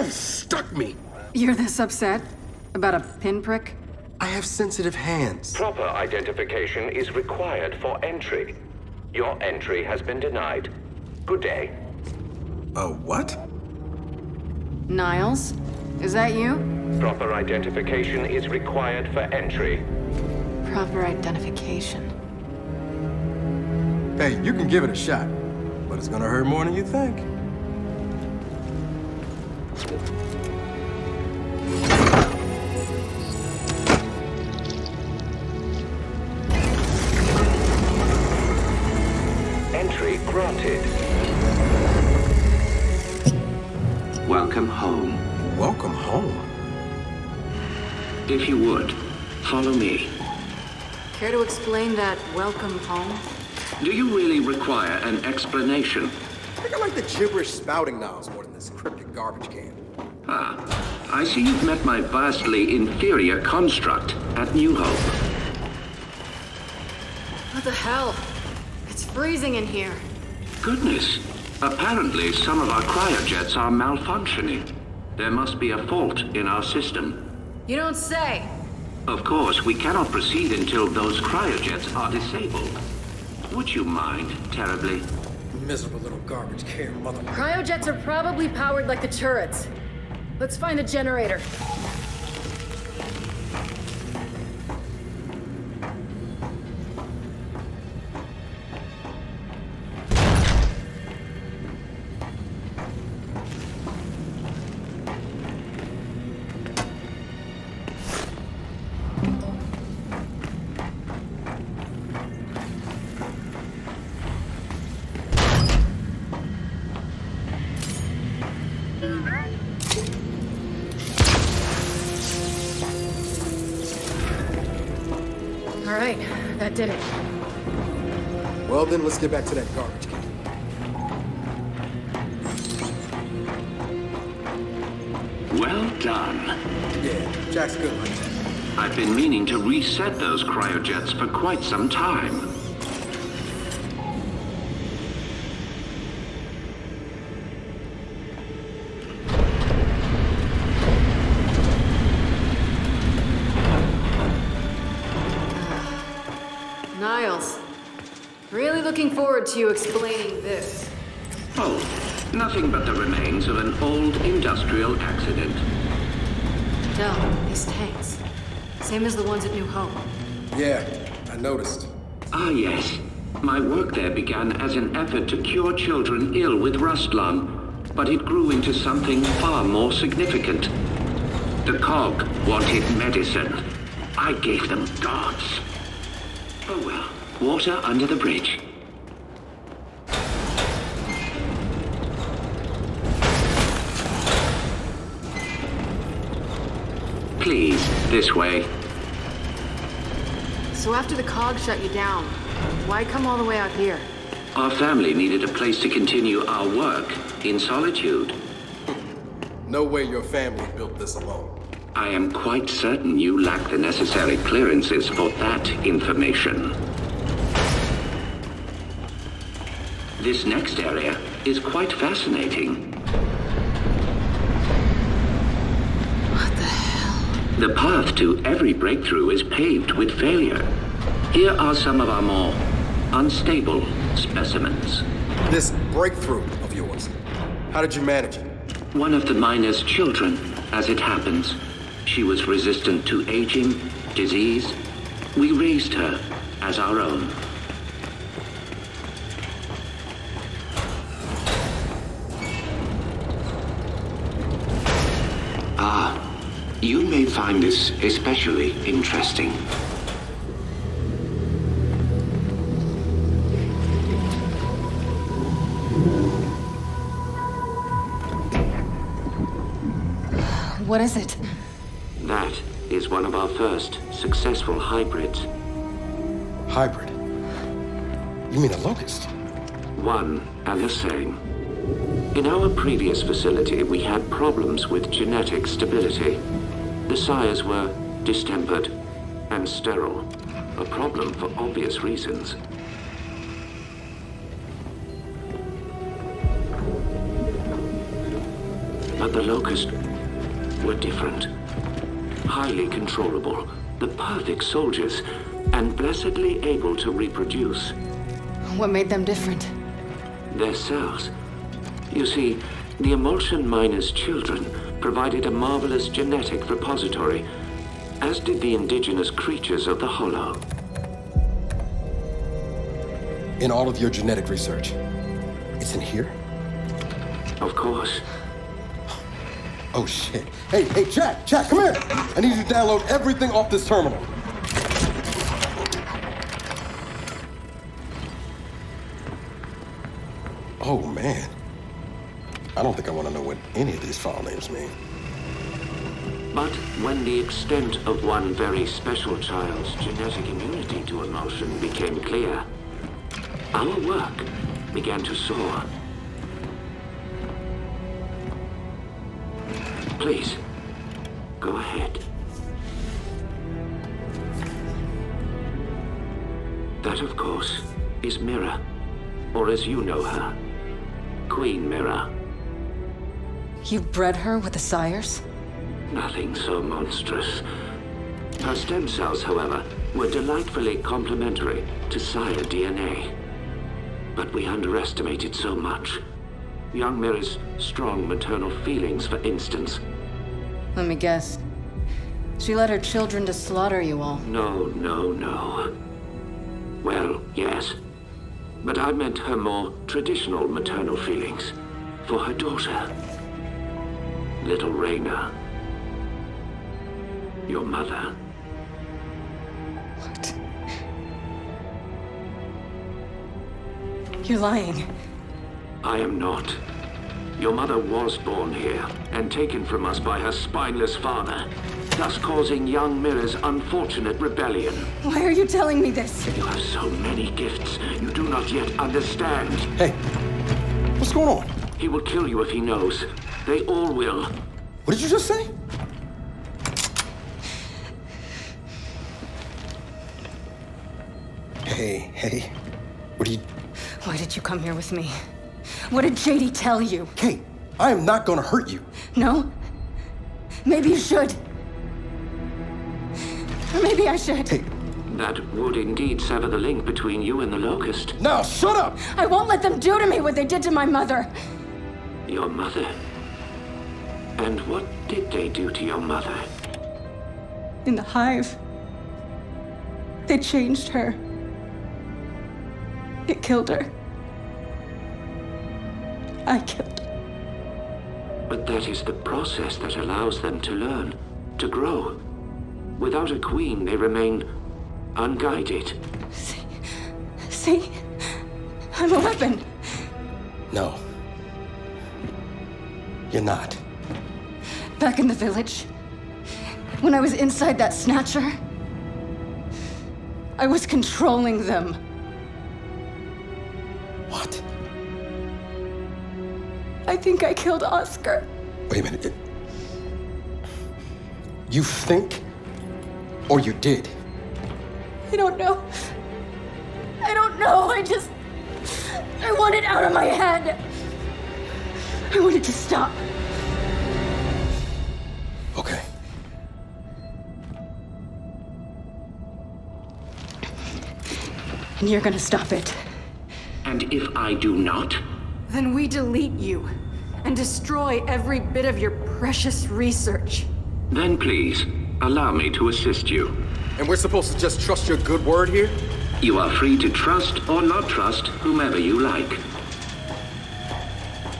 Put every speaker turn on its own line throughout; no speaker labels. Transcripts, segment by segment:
Stuck me.
You're this upset? About a pinprick?
I have sensitive hands.
Proper identification is required for entry. Your entry has been denied. Good day.
What?
Niles? Is that you?
Proper identification is required for entry.
Proper identification.
Hey, you can give it a shot, but it's gonna hurt more than you think.
Entry granted.
Welcome home.
Welcome home.
If you would, follow me.
Care to explain that welcome home?
Do you really require an explanation?
I think I like the gibberish spouting Niles more than this cryptic garbage can.
I see you've met my vastly inferior construct at New Hope.
What the hell? It's freezing in here.
Goodness. Apparently, some of our cryojets are malfunctioning. There must be a fault in our system.
You don't say.
Of course, we cannot proceed until those cryojets are disabled. Would you mind terribly?
Miserable little garbage can, mother.
Cryojets are probably powered like the turrets. Let's find the generator. All right, that did it.
Well then, let's get back to that garbage can.
Well done.
Yeah, Jack's good like that.
I've been meaning to reset those cryojets for quite some time.
Niles, really looking forward to you explaining this.
Oh, nothing but the remains of an old industrial accident.
No, these tanks. Same as the ones at New Hope.
Yeah, I noticed.
Ah, yes. My work there began as an effort to cure children ill with rust lung, but it grew into something far more significant. The COG wanted medicine. I gave them gods. Oh well, water under the bridge. Please, this way.
So after the COG shut you down, why come all the way out here?
Our family needed a place to continue our work in solitude.
No way your family built this alone.
I am quite certain you lack the necessary clearances for that information. This next area is quite fascinating.
What the hell?
The path to every breakthrough is paved with failure. Here are some of our more unstable specimens.
This breakthrough of yours, how did you manage it?
One of the miner's children, as it happens. She was resistant to aging, disease. We raised her as our own. Ah, you may find this especially interesting.
What is it?
That is one of our first successful hybrids.
Hybrid? You mean a locust?
One and the same. In our previous facility, we had problems with genetic stability. The sires were distempered and sterile. A problem for obvious reasons. But the Locust were different. Highly controllable, the perfect soldiers, and blessedly able to reproduce.
What made them different?
Their cells. You see, the Emulsion Miners' children provided a marvelous genetic repository, as did the indigenous creatures of the Hollow.
In all of your genetic research, it's in here?
Of course.
Oh shit. Hey, Jack, come here! I need you to download everything off this terminal. Oh man. I don't think I want to know what any of these file names mean.
But when the extent of one very special child's genetic immunity to emulsion became clear, our work began to soar. Please, go ahead. That, of course, is Mira, or as you know her, Queen Mira.
You bred her with the sires?
Nothing so monstrous. Her stem cells, however, were delightfully complementary to sire DNA. But we underestimated so much. Young Mira's strong maternal feelings, for instance.
Let me guess. She led her children to slaughter you all.
No. Well, yes. But I meant her more traditional maternal feelings. For her daughter. Little Raina. Your mother.
What? You're lying.
I am not. Your mother was born here, and taken from us by her spineless father, thus causing young Mira's unfortunate rebellion.
Why are you telling me this?
You have so many gifts you do not yet understand.
Hey, what's going on?
He will kill you if he knows. They all will.
What did you just say? Hey, what are you...
Why did you come here with me? What did JD tell you?
Kate, I am not gonna hurt you.
No? Maybe you should. Or maybe I should.
Kate.
That would indeed sever the link between you and the Locust.
Now, shut up!
I won't let them do to me what they did to my mother.
Your mother? And what did they do to your mother?
In the hive, they changed her. It killed her. I killed her.
But that is the process that allows them to learn, to grow. Without a queen, they remain unguided.
See? I'm a weapon.
No. You're not.
Back in the village, when I was inside that snatcher, I was controlling them.
What?
I think I killed Oscar.
Wait a minute. You think? Or you did?
I don't know. I want it out of my head. I want it to stop.
Okay.
And you're gonna stop it.
And if I do not?
Then we delete you and destroy every bit of your precious research.
Then please, allow me to assist you.
And we're supposed to just trust your good word here?
You are free to trust or not trust whomever you like.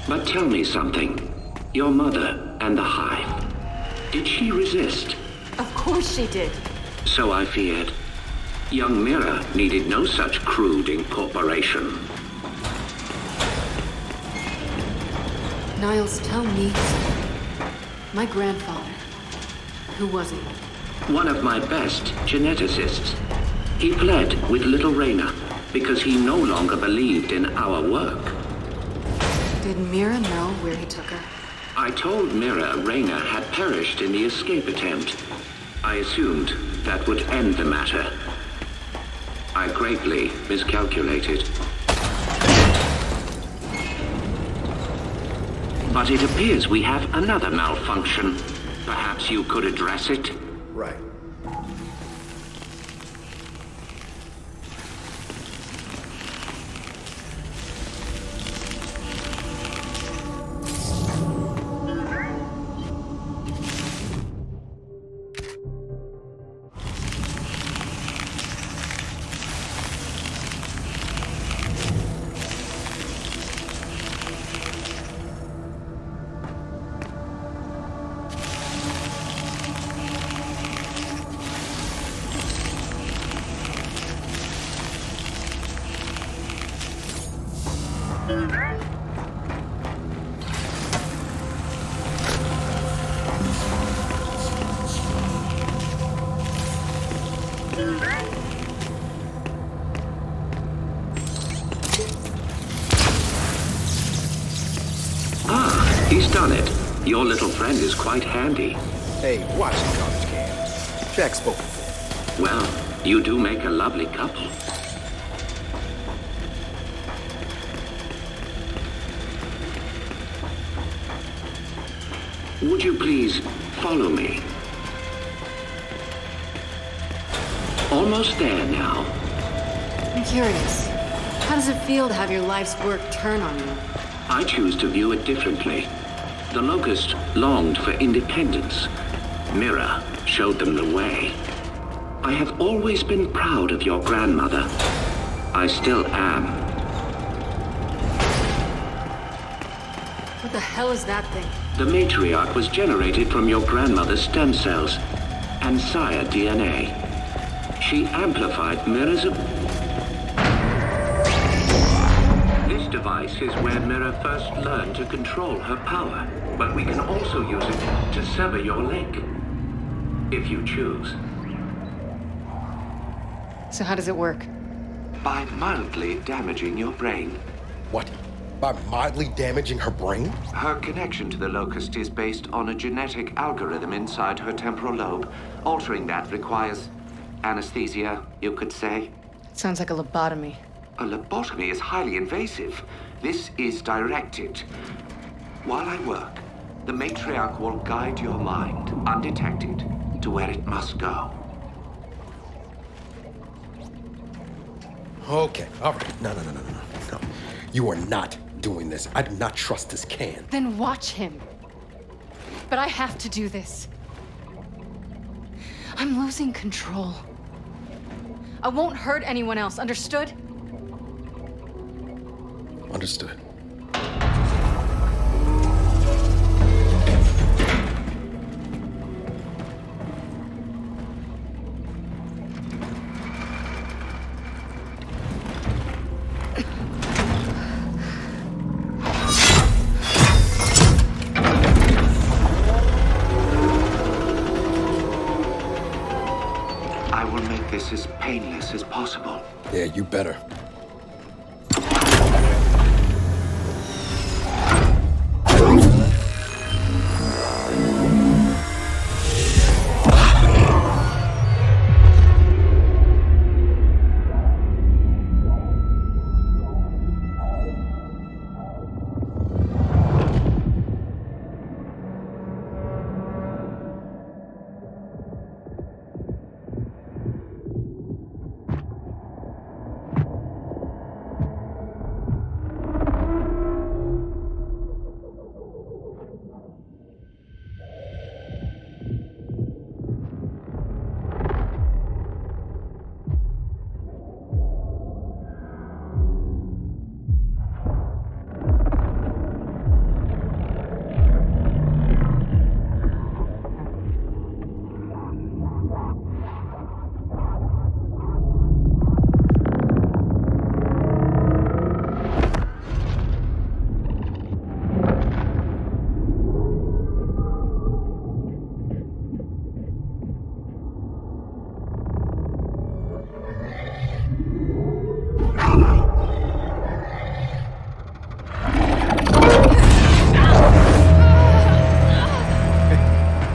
But tell me something. Your mother and the Hive. Did she resist?
Of course she did.
So I feared. Young Mira needed no such crude incorporation.
Niles, tell me. My grandfather. Who was he?
One of my best geneticists. He fled with little Raina because he no longer believed in our work.
Did Mira know where he took her?
I told Mira Raina had perished in the escape attempt. I assumed that would end the matter. I greatly miscalculated. But it appears we have another malfunction. Perhaps you could address it?
Right.
He's done it. Your little friend is quite handy.
Hey, watch the garbage can. Jack spoke before.
Well, you do make a lovely couple. Would you please follow me? Almost there now.
I'm curious. How does it feel to have your life's work turn on you?
I choose to view it differently. The Locust longed for independence. Mira showed them the way. I have always been proud of your grandmother. I still am.
What the hell is that thing?
The matriarch was generated from your grandmother's stem cells and sire DNA. She amplified Mira's... This device is where Mira first learned to control her power, but we can also use it to sever your link, if you choose.
So how does it work?
By mildly damaging your brain.
What? By mildly damaging her brain?
Her connection to the Locust is based on a genetic algorithm inside her temporal lobe. Altering that requires anesthesia, you could say.
Sounds like a lobotomy.
A lobotomy is highly invasive. This is directed. While I work, the matriarch will guide your mind, undetected, to where it must go.
Okay, all right. No. You are not doing this. I do not trust this can.
Then watch him. But I have to do this. I'm losing control. I won't hurt anyone else, understood?
Understood.
I will make this as painless as possible.
Yeah, you better.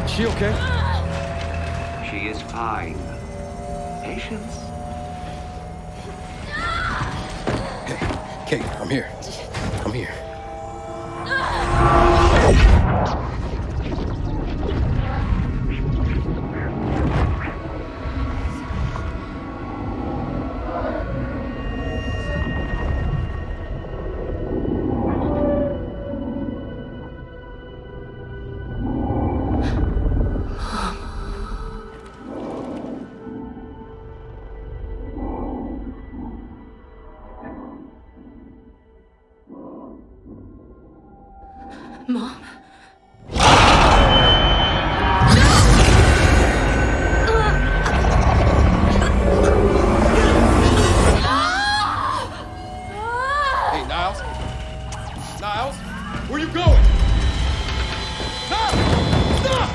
She okay?
She is fine. Patience?
Hey, Kate, I'm here. I'm here.
Mom?
Hey, Niles? Niles? Where you going? Niles! Stop!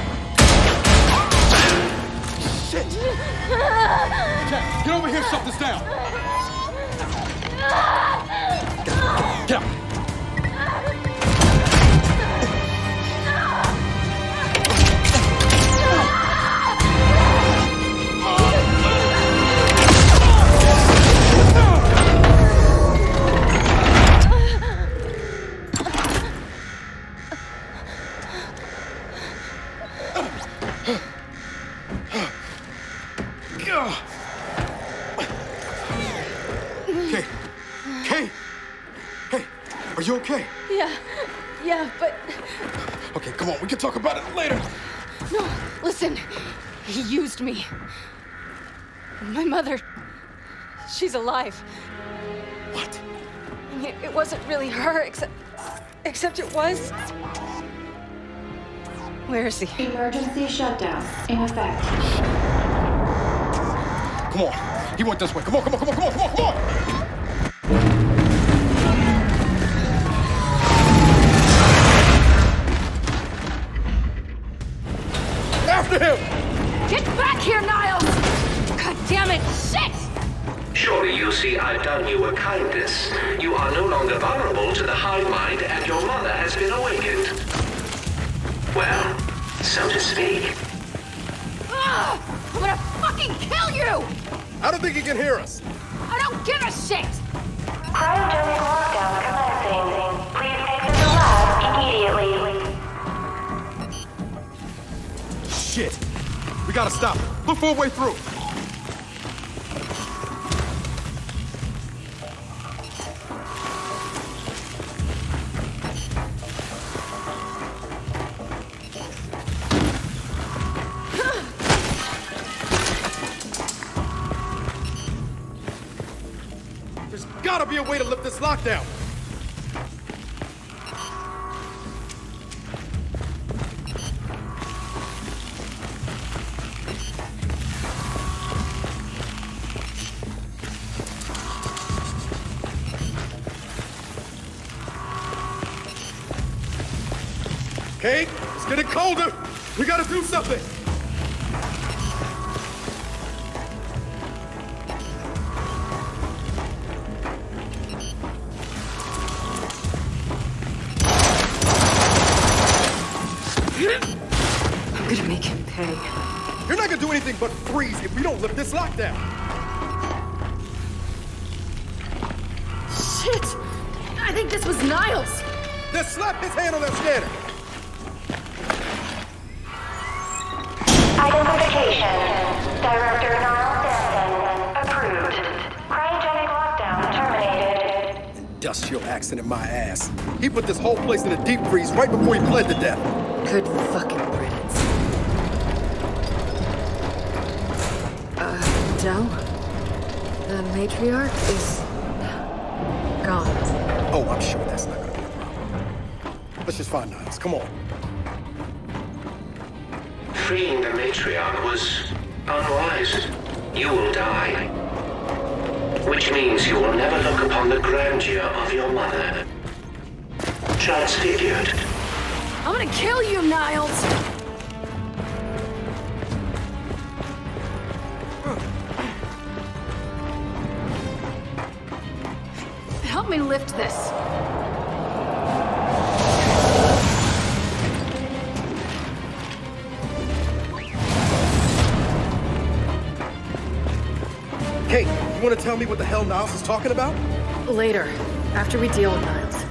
Shit! Jack, get over here, shut this down! Get up! Kay! Kay! Hey, are you okay?
Yeah, but
Okay, come on, we can talk about it later.
no, listen. He used me. My mother, she's alive.
What?
It wasn't really her, except it was. Where is he?
Emergency shutdown in effect.
Come on, he went this way. Come on, come on, come on, come on, come on, come on! After him!
Get back here, Niles! God damn it! Shit!
Surely you see I've done you a kindness. You are no longer vulnerable to the hive mind, and your mother has been awakened. Well, so to speak.
Ah, I'm gonna fucking kill you!
I don't think he can hear us.
I don't give a shit!
Cryogenic lockdown commencing. Please exit the lab immediately.
Shit! We gotta stop him. Look for a way through. There's gotta be a way to lift this lockdown. Kate, it's getting colder. We gotta do something.
I'm gonna make him pay.
You're not gonna do anything but freeze if we don't lift this lockdown.
Shit! I think this was Niles!
Then slap his hand on that scanner.
Identification. Director Niles Denton. Approved. Cryogenic lockdown terminated.
Industrial accident, my ass. He put this whole place in a deep freeze right before he bled to death.
Good fucking riddance. Del? The matriarch is gone.
Oh, I'm sure that's not gonna be a problem. Let's just find Niles. Come on.
Freeing the matriarch was unwise. You will die. Which means you will never look upon the grandeur of your mother. Transfigured.
I'm gonna kill you, Niles! Help me lift this.
Kate, you wanna tell me what the hell Niles is talking about?
Later, after we deal with Niles.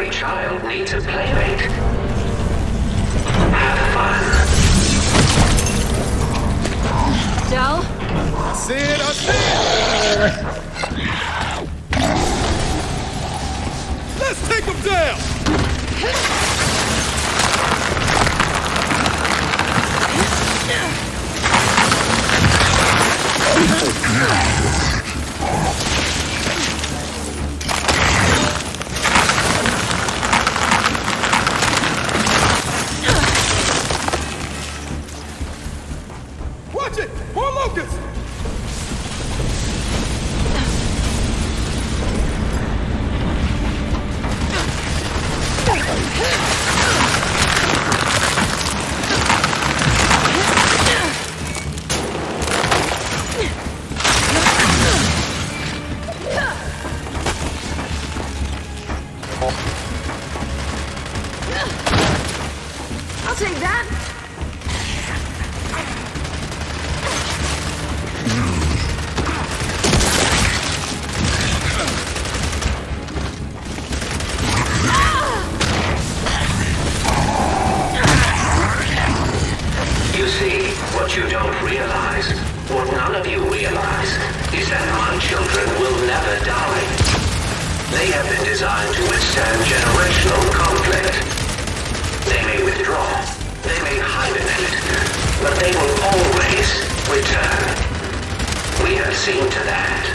Every child needs a playmate. Have fun.
Del?
I see it, I see it! Let's take him down! Watch it! More locusts!
I'll take that.
You see, what you don't realize, what none of you realize, is that my children will never die. They have been designed to withstand generational conflict. They may withdraw, they may hibernate, but they will always return. We have seen to that.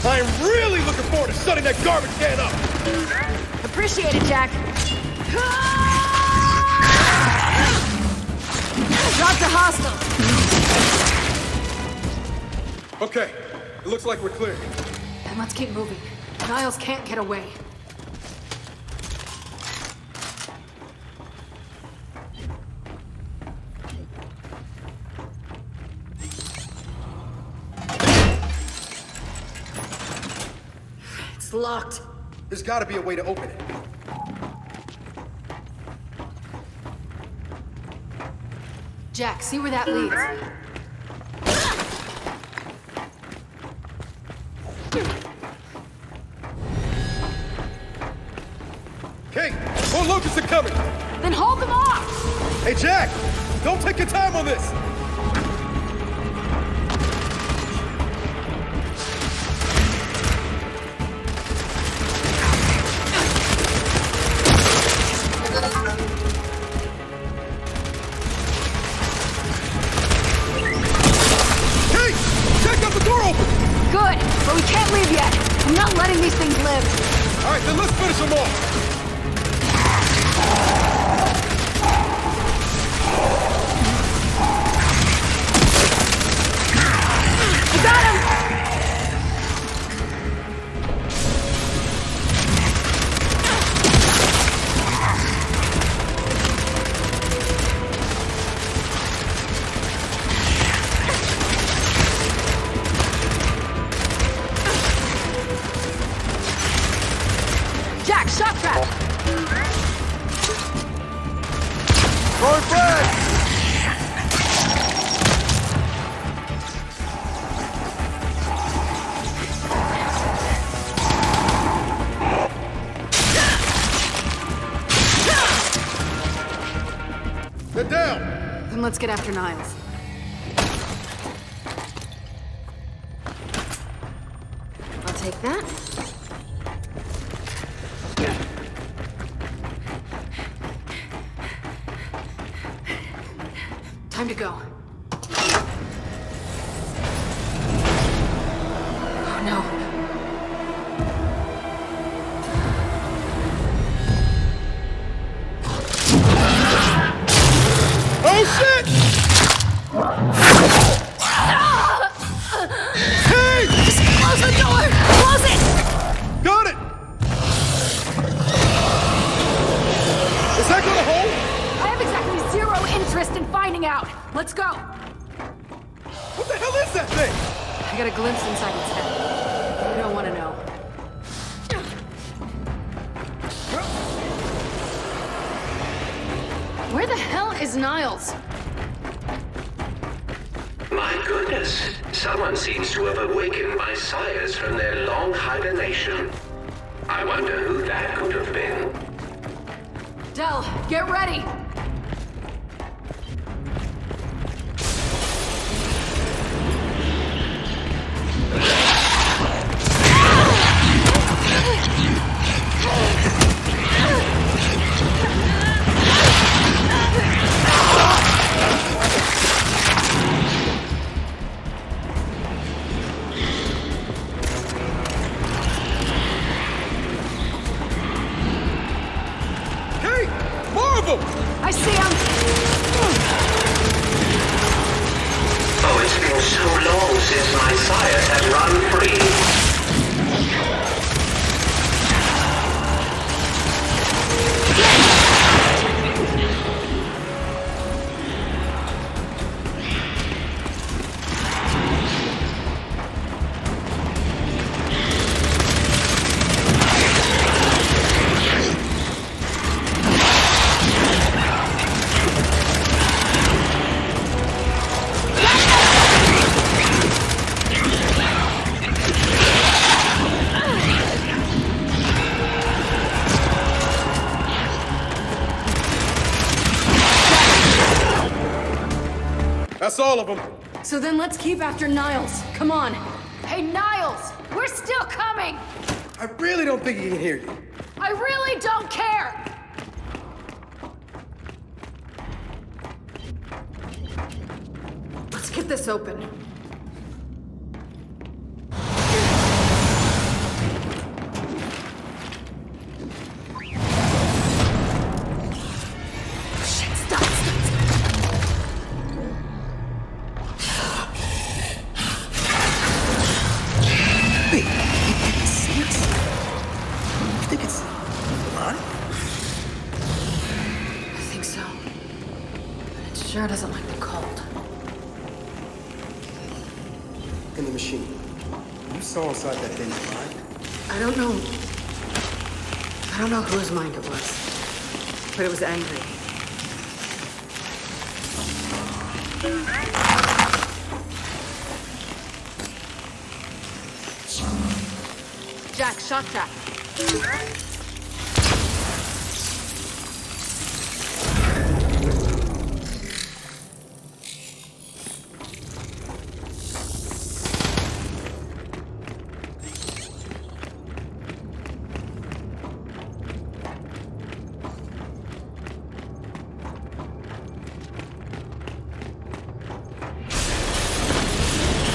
I'm really looking forward to shutting that garbage can up!
Appreciate it, Jack. Dropped a hostile.
Okay, it looks like we're clear.
Then let's keep moving. Niles can't get away. It's locked.
There's gotta be a way to open it.
Jack, see where that leads.
Kate, more locusts are coming!
Then hold them off!
Hey, Jack! Don't take your time on this! Kate! Jack got the door open!
Good, but we can't leave yet. I'm not letting these things live.
Alright, then let's finish them off!
I got him! Jack, shot trap!
Throwing flag! They're down!
Then let's get after Niles. I'll take that. Time to go. Oh no.
Oh shit! Hey!
Close the door! Close it!
Got it! Is that gonna hold?
I have exactly zero interest in finding out. Let's go.
What the hell is that thing?
I got a glimpse inside its head. You don't want to know. Where the hell is Niles?
My goodness, someone seems to have awakened my sires from their long hibernation. I wonder who that could have been.
Del, get ready!
Hey! More of them!
I see him!
Oh, it's been so long since my sires had run free.
That's all of them.
So then let's keep after Niles. Come on. Hey, Niles! We're still coming!
I really don't think he can hear you.
I really don't care! Let's get this open. Shit, stop!
Wait, you see us? You think it's blood?
I think so. But it sure doesn't like the cold.
In the machine. You saw inside that thing's mind.
I don't know whose mind it was. But it was angry. Jack, shock trap.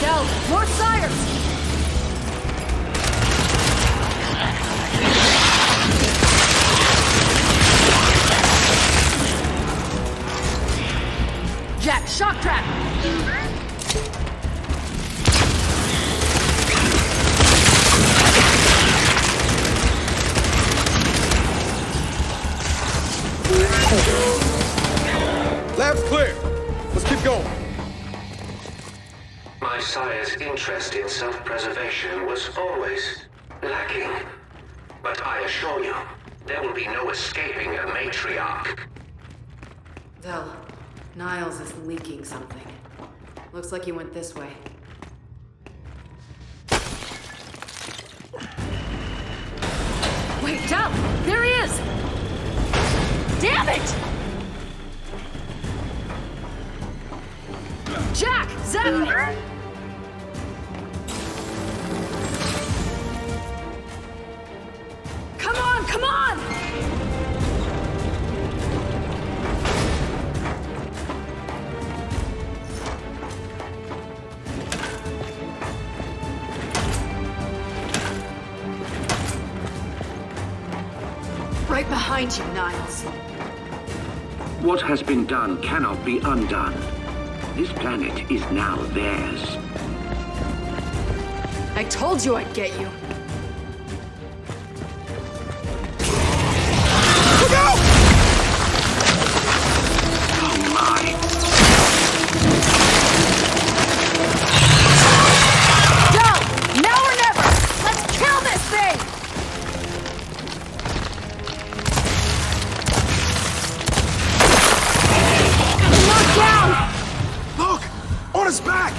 Del, more sires! Jack, shock trap!
Lab's clear. Let's keep going.
My sire's interest in self-preservation was always lacking. But I assure you, there will be no escaping a matriarch.
Del, Niles is leaking something. Looks like he went this way. Wait, Del! There he is! Damn it! Jack! Zap! Come on, come on! Right behind you, Niles.
What has been done cannot be undone. This planet is now theirs.
I told you I'd get you.
Oh my!
Go! Now or never! Let's kill this thing! Lock down!
Look! On his back!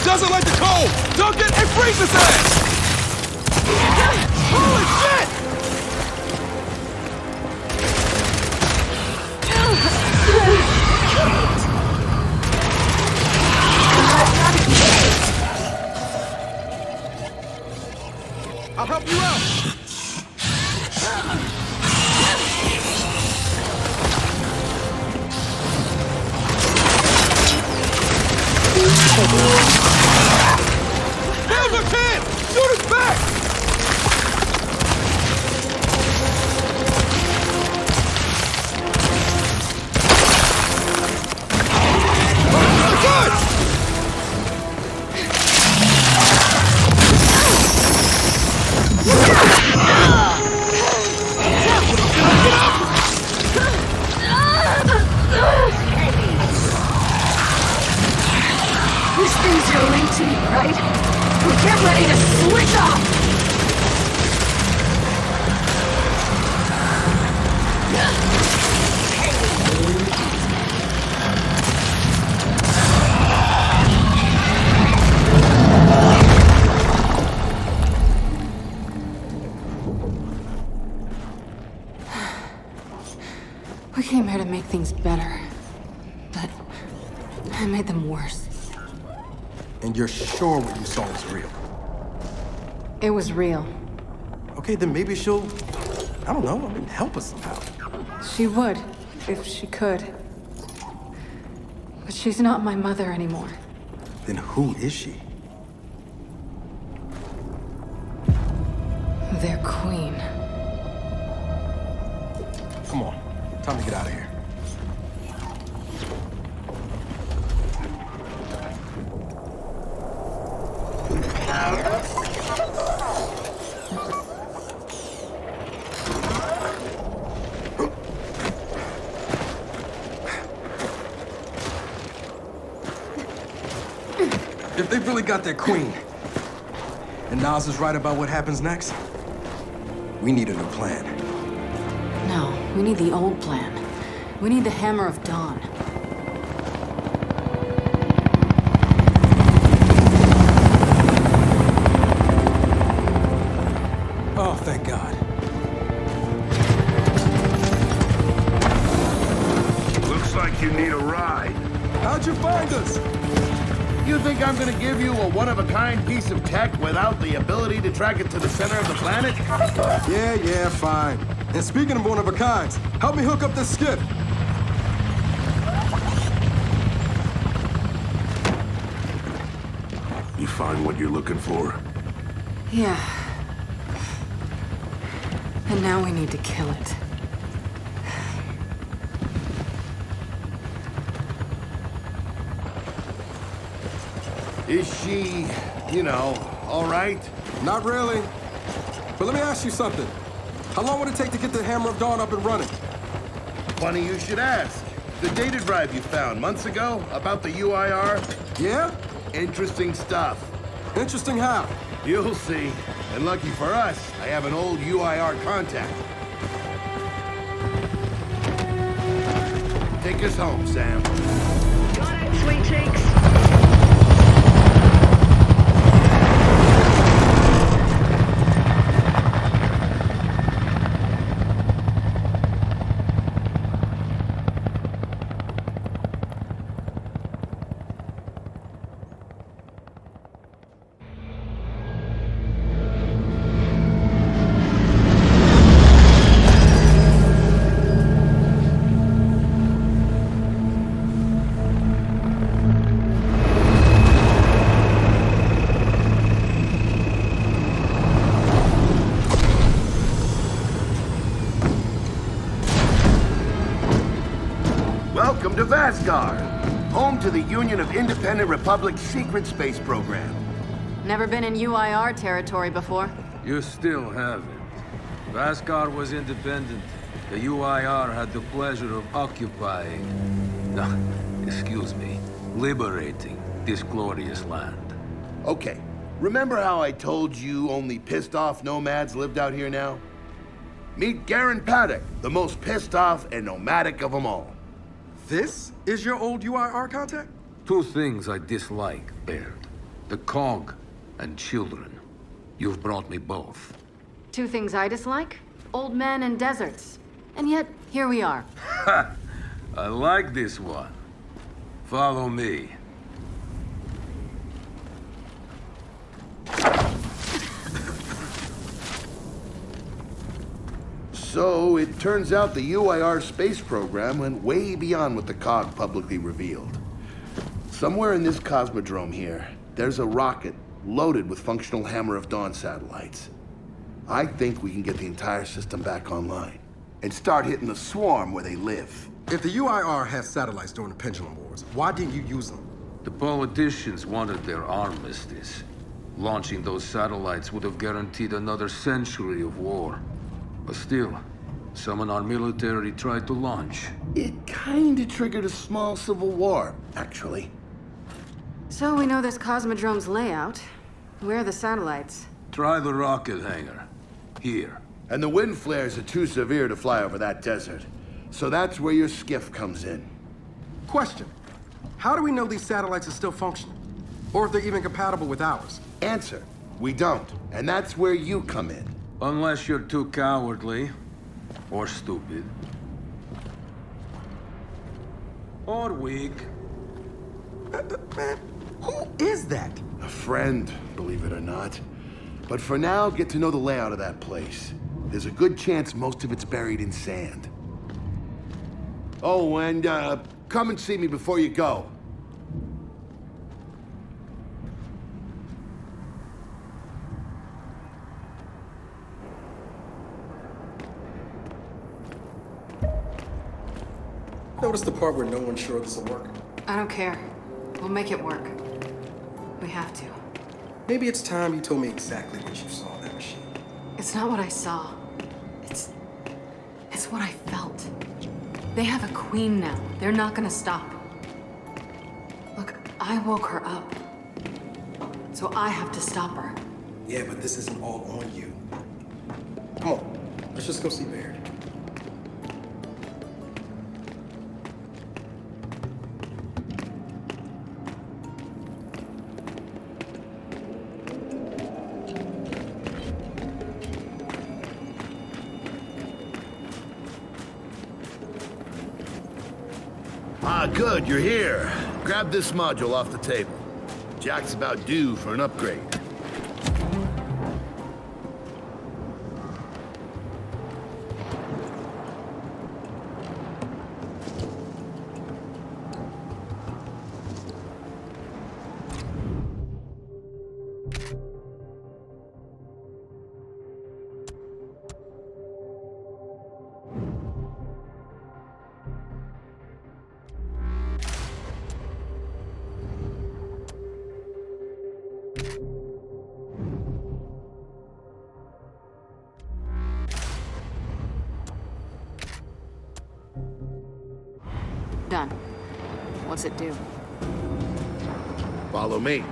doesn't like the cold! Duncan, it freezes ass! Holy shit! I'll help you out! Now's our chance! Shoot us back! Good!
These things are linked to me, right? Well, get ready to switch off! We came here to make things better, but I made them worse.
And you're sure what you saw was real?
It was real.
Okay, then maybe she'll, I don't know, help us somehow.
She would, if she could. But she's not my mother anymore.
Then who is she?
Their queen.
Come on, time to get out of here.
If they've really got their queen, and Nas is right about what happens next, we need a new plan.
No, we need the old plan. We need the Hammer of Dawn.
Oh, thank God.
Looks like you need a ride.
How'd you find us?
You think I'm gonna give you a one-of-a-kind piece of tech without the ability to track it to the center of the planet?
Yeah, fine. And speaking of one-of-a-kinds, help me hook up this skip.
You find what you're looking for?
Yeah. And now we need to kill it.
Is she, all right?
Not really. But let me ask you something. How long would it take to get the Hammer of Dawn up and running?
Funny you should ask. The data drive you found months ago about the UIR?
Yeah?
Interesting stuff.
Interesting how?
You'll see. And lucky for us, I have an old UIR contact. Take us home, Sam.
Got it, sweet cheeks.
Welcome to Vasgar, home to the Union of Independent Republics secret space program.
Never been in UIR territory before.
You still haven't. Vasgar was independent. The UIR had the pleasure of occupying... No, excuse me, liberating this glorious land.
Okay, remember how I told you only pissed off nomads lived out here now? Meet Garen Paddock, the most pissed off and nomadic of them all.
This is your old UIR contact?
Two things I dislike, Baird. The COG and children. You've brought me both.
Two things I dislike: old men and deserts. And yet, here we are.
I like this one. Follow me.
So, it turns out the UIR space program went way beyond what the COG publicly revealed. Somewhere in this cosmodrome here, there's a rocket loaded with functional Hammer of Dawn satellites. I think we can get the entire system back online and start hitting the swarm where they live.
If the UIR has satellites during the Pendulum Wars, why didn't you use them?
The politicians wanted their armistice. Launching those satellites would have guaranteed another century of war. But still, some in our military tried to launch.
It kinda triggered a small civil war, actually.
So we know this Cosmodrome's layout. Where are the satellites?
Try the rocket hangar. Here.
And the wind flares are too severe to fly over that desert. So that's where your skiff comes in.
Question. How do we know these satellites are still functional? Or if they're even compatible with ours?
Answer, we don't. And that's where you come in.
Unless you're too cowardly. Or stupid. Or weak.
Man, who is that?
A friend, believe it or not. But for now, get to know the layout of that place. There's a good chance most of it's buried in sand. Oh, and come and see me before you go.
Notice the part where no one's sure this will work?
I don't care. We'll make it work. We have to.
Maybe it's time you told me exactly what you saw in that machine.
It's not what I saw. It's what I felt. They have a queen now. They're not gonna stop. Look, I woke her up. So I have to stop her.
Yeah, but this isn't all on you. Come on, let's just go see Baird.
Ah, good, you're here. Grab this module off the table. Jack's about due for an upgrade.
Done. What's it do?
Follow me.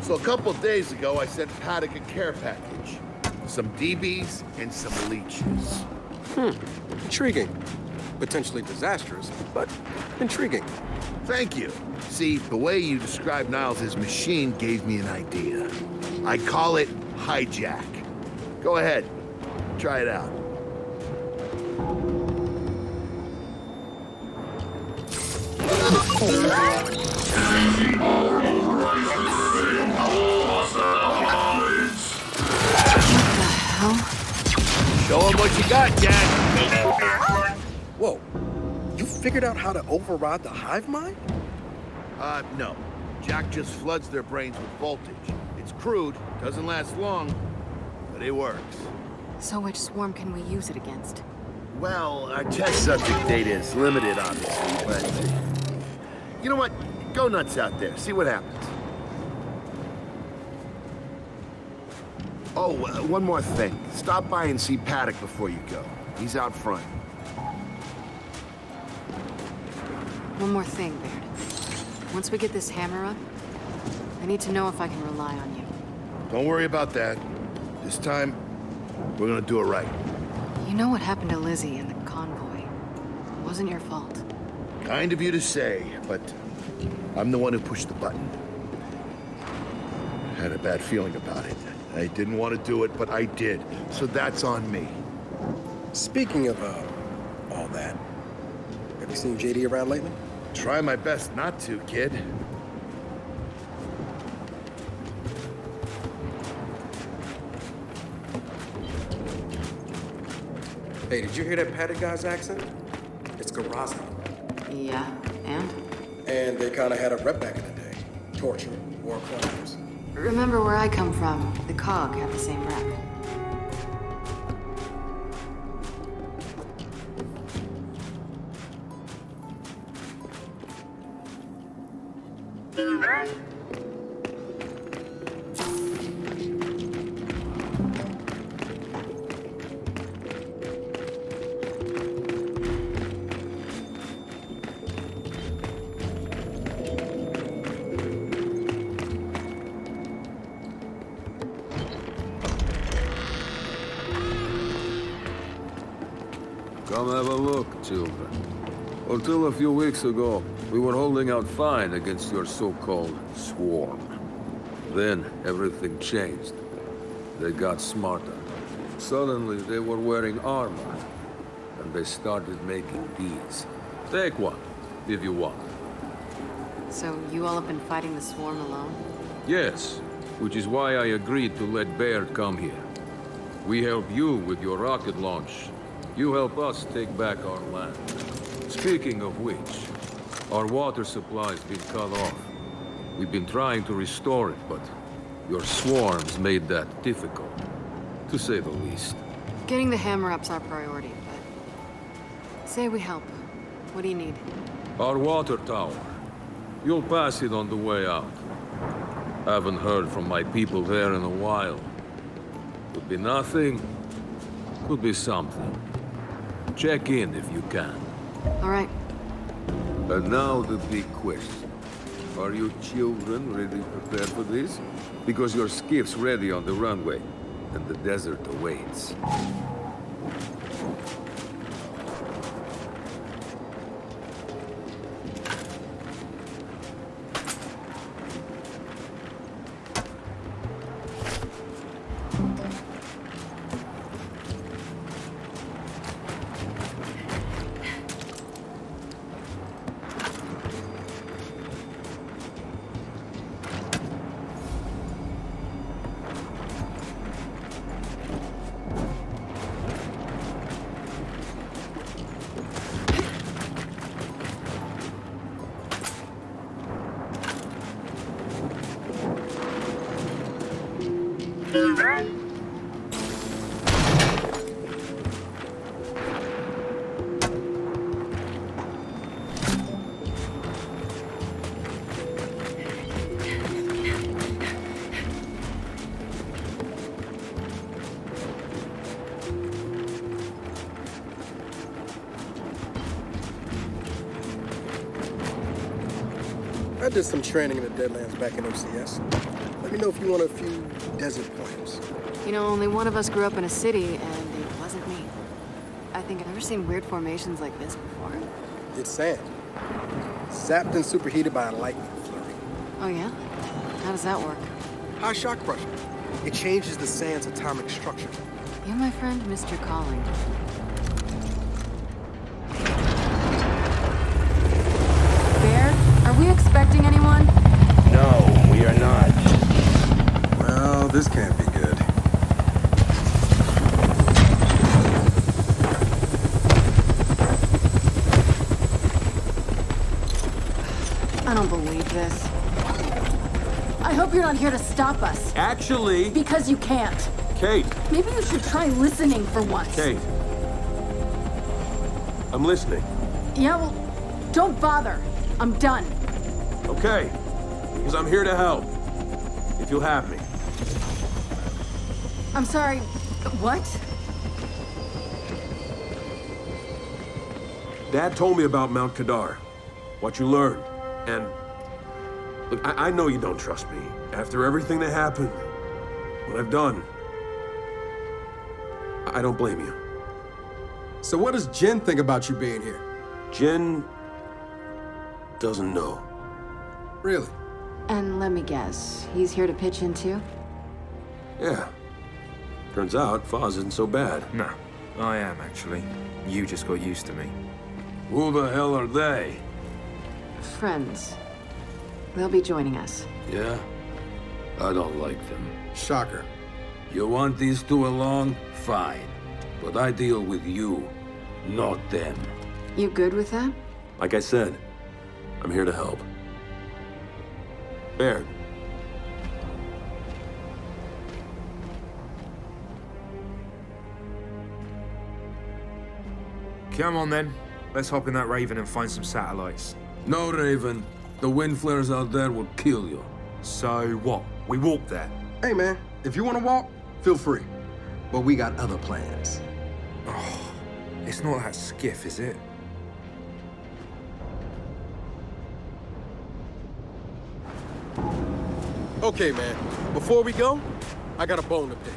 So a couple days ago, I sent Paddock a care package. Some DBs and some leeches.
Intriguing. Potentially disastrous, but intriguing.
Thank you. See, the way you described Niles' machine gave me an idea. I call it Hijack. Go ahead. Try it out. Show him what you got, Jack.
Whoa, you figured out how to override the hive mind?
No. Jack just floods their brains with voltage. It's crude, doesn't last long, but it works.
So which swarm can we use it against?
Well, our test subject data is limited, obviously, but... You know what? Go nuts out there. See what happens. Oh, one more thing. Stop by and see Paddock before you go. He's out front.
One more thing, Baird. Once we get this hammer up, I need to know if I can rely on you.
Don't worry about that. This time, we're gonna do it right.
You know what happened to Lizzie and the convoy. It wasn't your fault.
Kind of you to say, but I'm the one who pushed the button. I had a bad feeling about it. I didn't want to do it, but I did. So that's on me.
Speaking of, all that, have you seen JD around lately?
Try my best not to, kid.
Hey, did you hear that Paddock guy's accent? It's Garazi.
Yeah, and?
And they kind of had a rep back in the day. Torture, war crimes.
Remember where I come from, the COG had the same rep.
Come have a look, children. Until a few weeks ago, we were holding out fine against your so-called swarm. Then, everything changed. They got smarter. Suddenly, they were wearing armor. And they started making these. Take one, if you want.
So you all have been fighting the swarm alone?
Yes, which is why I agreed to let Baird come here. We help you with your rocket launch. You help us take back our land. Speaking of which, our water supply's been cut off. We've been trying to restore it, but your swarms made that difficult, to say the least.
Getting the hammer-up's our priority, but... Say we help. What do you need?
Our water tower. You'll pass it on the way out. Haven't heard from my people there in a while. Could be nothing, could be something. Check in if you can.
All right.
And now the big question. Are you children really prepared for this? Because your skiff's ready on the runway, and the desert awaits.
I did some training in the Deadlands back in OCS. Let me know if you want a few desert points.
You know, only one of us grew up in a city, and it wasn't me. I think I've never seen weird formations like this before.
It's sand. Zapped and superheated by a lightning flurry.
Oh, yeah? How does that work?
High shock pressure. It changes the sand's atomic structure.
You, my friend, Mr. Calling. Bear, are we expecting anyone?
No, we are not.
Well, this can't be good.
I don't believe this. I hope you're not here to stop us.
Actually,
Because you can't.
Kate,
Maybe you should try listening for once.
Kate. I'm listening.
Yeah, well, don't bother. I'm done.
Okay. Because I'm here to help. If you'll have me.
I'm sorry. What?
Dad told me about Mount Kadar, what you learned, and look, I know you don't trust me. After everything that happened, what I've done, I don't blame you.
So what does Jin think about you being here?
Jin doesn't know.
Really?
And let me guess, he's here to pitch in too?
Yeah. Turns out, Foz isn't so bad.
No, I am actually. You just got used to me.
Who the hell are they?
Friends. They'll be joining us.
Yeah? I don't like them.
Shocker.
You want these two along? Fine. But I deal with you, not them.
You good with that?
Like I said, I'm here to help. Baird.
Come on then. Let's hop in that Raven and find some satellites.
No, Raven. The wind flares out there will kill you.
So what? We walk there?
Hey, man, if you want to walk, feel free. But we got other plans.
Oh, it's not that skiff, is it?
Okay, man. Before we go, I got a bone to pick.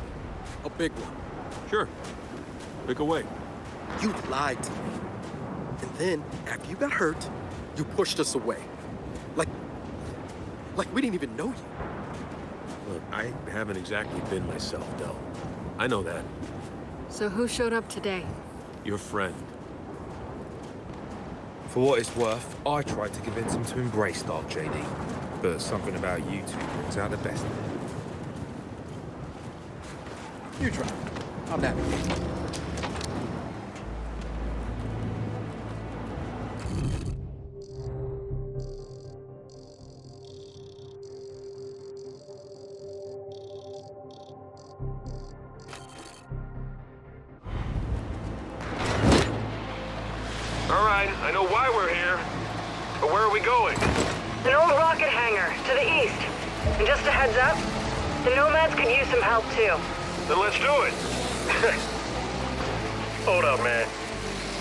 A big one.
Sure. Pick away.
You lied to me. And then, after you got hurt, you pushed us away. Like we didn't even know you.
Look, I haven't exactly been myself, Del. I know that.
So who showed up today?
Your friend.
For what it's worth, I tried to convince him to embrace Dark JD. But something about you two brings out the best in him.
You try. I'll navigate.
All right, I know why we're here. But where are we going?
An old rocket hangar to the east. And just a heads up, the Nomads could use some help too.
Then let's do it. Hold up, man.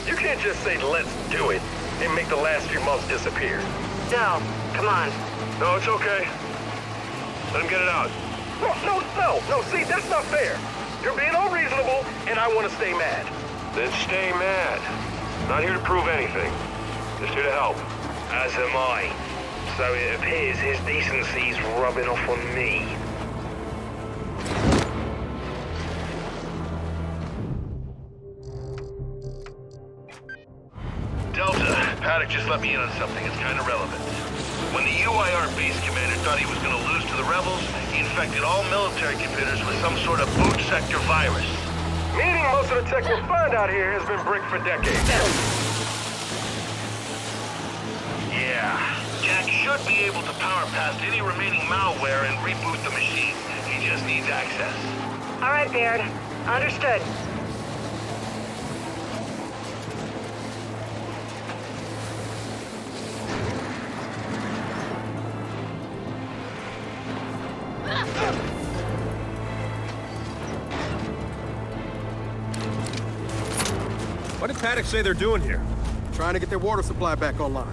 You can't just say let's do it and make the last few months disappear.
Del, come on.
No, it's okay. Let him get it out. No, see, that's not fair. You're being unreasonable, and I want to stay mad. Then stay mad. Not here to prove anything. Just here to help. As am I. So it appears his decency's rubbing off on me. Delta, Paddock just let me in on something. It's kind of relevant. When the UIR base commander thought he was going to lose to the rebels, he infected all military computers with some sort of boot sector virus. Meaning most of the tech you'll find out here has been bricked for decades. Yeah. Jack should be able to power past any remaining malware and reboot the machine. He just needs access.
All right, Baird. Understood.
What did Paddock say they're doing here?
Trying to get their water supply back online.